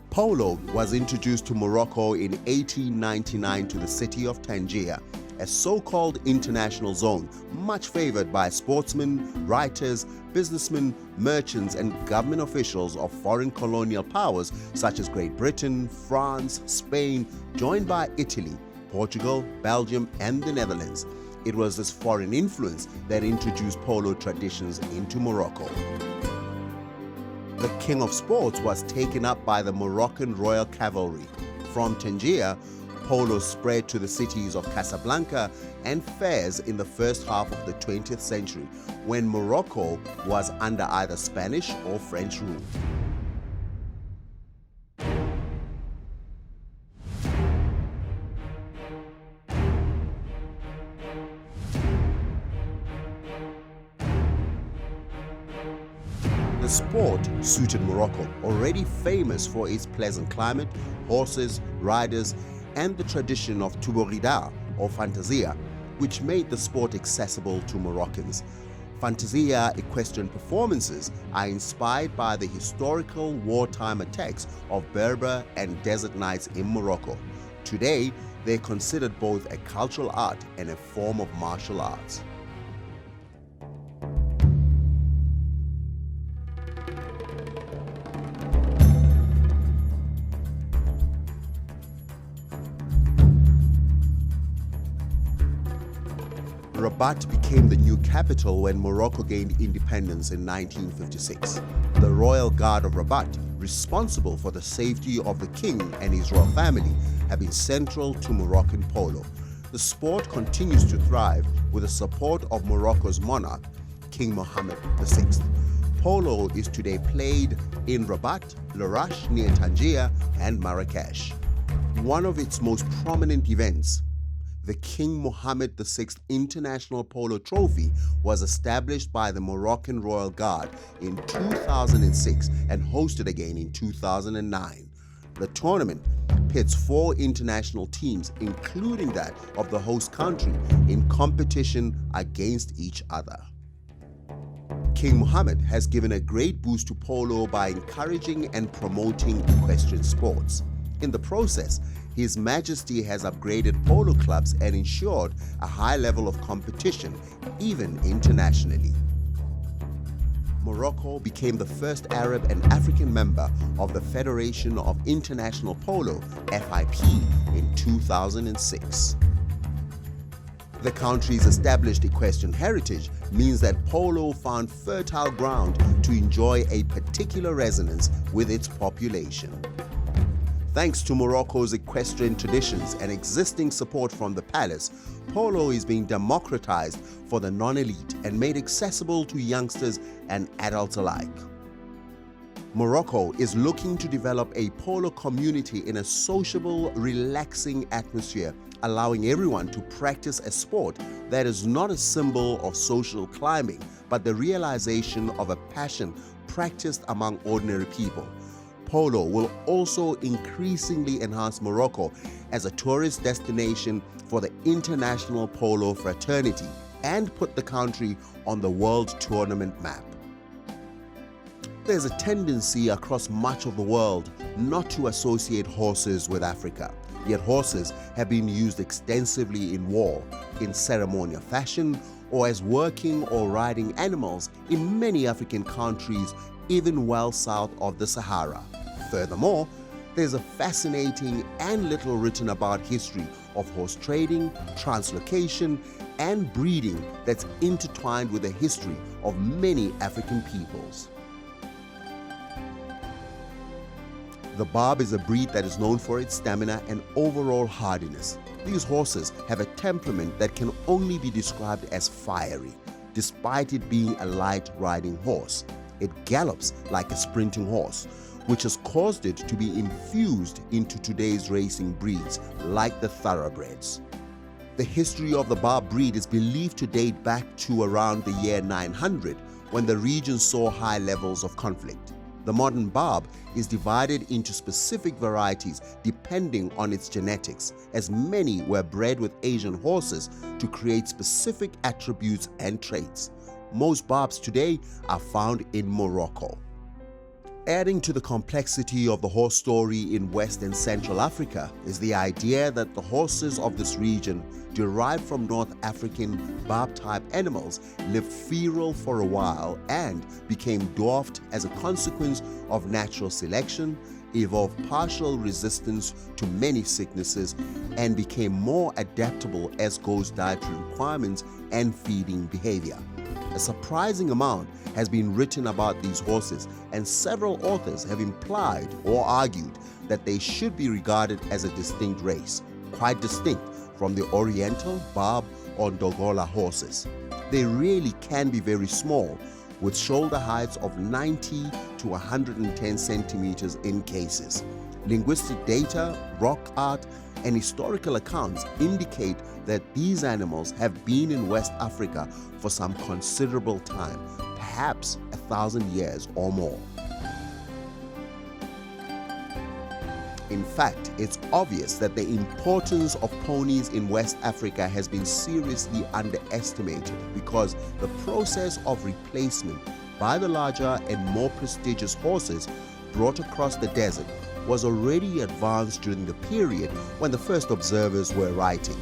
Polo was introduced to Morocco in 1899 to the city of Tangier, a so-called international zone much favored by sportsmen, writers, businessmen, merchants and government officials of foreign colonial powers such as Great Britain, France, Spain, joined by Italy, Portugal, Belgium and the Netherlands. It was this foreign influence that introduced polo traditions into Morocco. The king of sports was taken up by the Moroccan royal cavalry. From Tangier, polo spread to the cities of Casablanca and Fez in the first half of the 20th century, when Morocco was under either Spanish or French rule. The sport suited Morocco, already famous for its pleasant climate, horses, riders, and the tradition of Tuborida or Fantasia, which made the sport accessible to Moroccans. Fantasia equestrian performances are inspired by the historical wartime attacks of Berber and desert knights in Morocco. Today, they're considered both a cultural art and a form of martial arts. Rabat became the new capital when Morocco gained independence in 1956. The Royal Guard of Rabat, responsible for the safety of the king and his royal family, have been central to Moroccan polo. The sport continues to thrive with the support of Morocco's monarch, King Mohammed VI. Polo is today played in Rabat, Larache near Tangier, and Marrakesh. One of its most prominent events, the King Mohammed VI International Polo Trophy, was established by the Moroccan Royal Guard in 2006 and hosted again in 2009. The tournament pits 4 international teams, including that of the host country, in competition against each other. King Mohammed has given a great boost to polo by encouraging and promoting equestrian sports. In the process, His Majesty has upgraded polo clubs and ensured a high level of competition, even internationally. Morocco became the first Arab and African member of the Federation of International Polo, FIP, in 2006. The country's established equestrian heritage means that polo found fertile ground to enjoy a particular resonance with its population. Thanks to Morocco's equestrian traditions and existing support from the palace, polo is being democratized for the non-elite and made accessible to youngsters and adults alike. Morocco is looking to develop a polo community in a sociable, relaxing atmosphere, allowing everyone to practice a sport that is not a symbol of social climbing, but the realization of a passion practiced among ordinary people. Polo will also increasingly enhance Morocco as a tourist destination for the international polo fraternity and put the country on the world tournament map. There's a tendency across much of the world not to associate horses with Africa, yet horses have been used extensively in war, in ceremonial fashion, or as working or riding animals in many African countries, even well south of the Sahara. Furthermore, there's a fascinating and little written about history of horse trading, translocation, and breeding that's intertwined with the history of many African peoples. The Barb is a breed that is known for its stamina and overall hardiness. These horses have a temperament that can only be described as fiery, despite it being a light riding horse. It gallops like a sprinting horse, which has caused it to be infused into today's racing breeds like the thoroughbreds. The history of the Barb breed is believed to date back to around the year 900, when the region saw high levels of conflict. The modern Barb is divided into specific varieties depending on its genetics, as many were bred with Asian horses to create specific attributes and traits. Most Barbs today are found in Morocco. Adding to the complexity of the horse story in West and Central Africa is the idea that the horses of this region, derived from North African barb-type animals, lived feral for a while and became dwarfed as a consequence of natural selection, evolved partial resistance to many sicknesses, and became more adaptable as goats' dietary requirements and feeding behavior. A surprising amount has been written about these horses, and several authors have implied or argued that they should be regarded as a distinct race, quite distinct from the Oriental, Barb, or Dogola horses. They really can be very small, with shoulder heights of 90 to 110 centimeters in cases. Linguistic data, rock art, and historical accounts indicate that these animals have been in West Africa for some considerable time, perhaps 1,000 years or more. In fact, it's obvious that the importance of ponies in West Africa has been seriously underestimated because the process of replacement by the larger and more prestigious horses brought across the desert was already advanced during the period when the first observers were writing.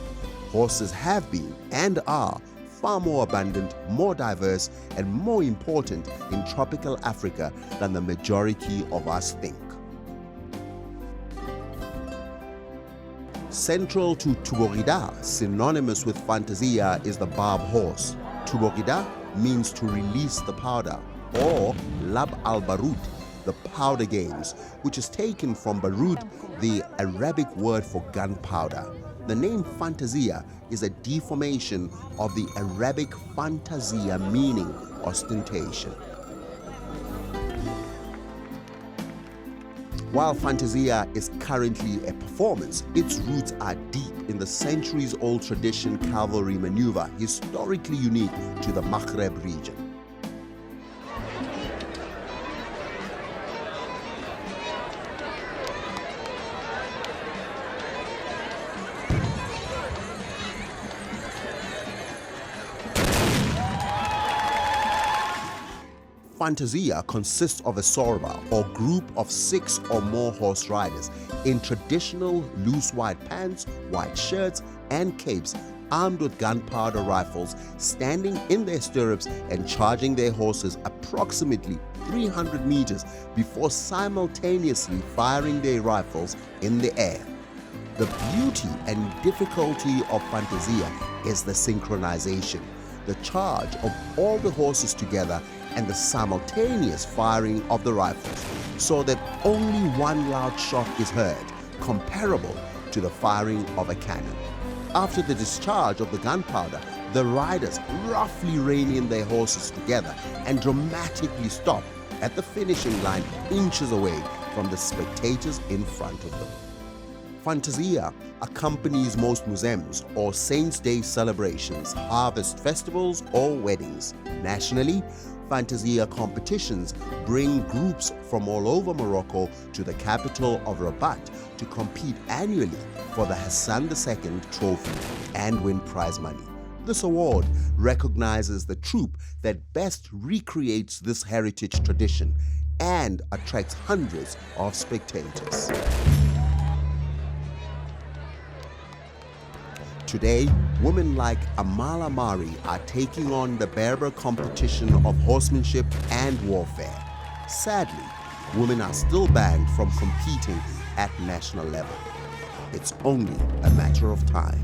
Horses have been and are far more abundant, more diverse, and more important in tropical Africa than the majority of us think. Central to Tuborida, synonymous with Fantasia, is the barb horse. Tuborida means to release the powder, or Lab al-Barud, the powder games, which is taken from Barud, the Arabic word for gunpowder. The name Fantasia is a deformation of the Arabic Fantasia, meaning ostentation. While Fantasia is currently a performance, its roots are deep in the centuries-old tradition cavalry maneuver, historically unique to the Maghreb region. Fantasia consists of a sorba, or group of 6 or more horse riders, in traditional loose white pants, white shirts, and capes, armed with gunpowder rifles, standing in their stirrups and charging their horses approximately 300 meters before simultaneously firing their rifles in the air. The beauty and difficulty of Fantasia is the synchronization, the charge of all the horses together, and the simultaneous firing of the rifles, so that only one loud shot is heard, comparable to the firing of a cannon. After the discharge of the gunpowder, the riders roughly rein in their horses together and dramatically stop at the finishing line inches away from the spectators in front of them. Fantasia accompanies most museums or Saints' Day celebrations, harvest festivals, or weddings. Nationally, Fantasia competitions bring groups from all over Morocco to the capital of Rabat to compete annually for the Hassan II trophy and win prize money. This award recognizes the troupe that best recreates this heritage tradition and attracts hundreds of spectators. Today, women like Amala Mari are taking on the Berber competition of horsemanship and warfare. Sadly, women are still banned from competing at national level. It's only a matter of time.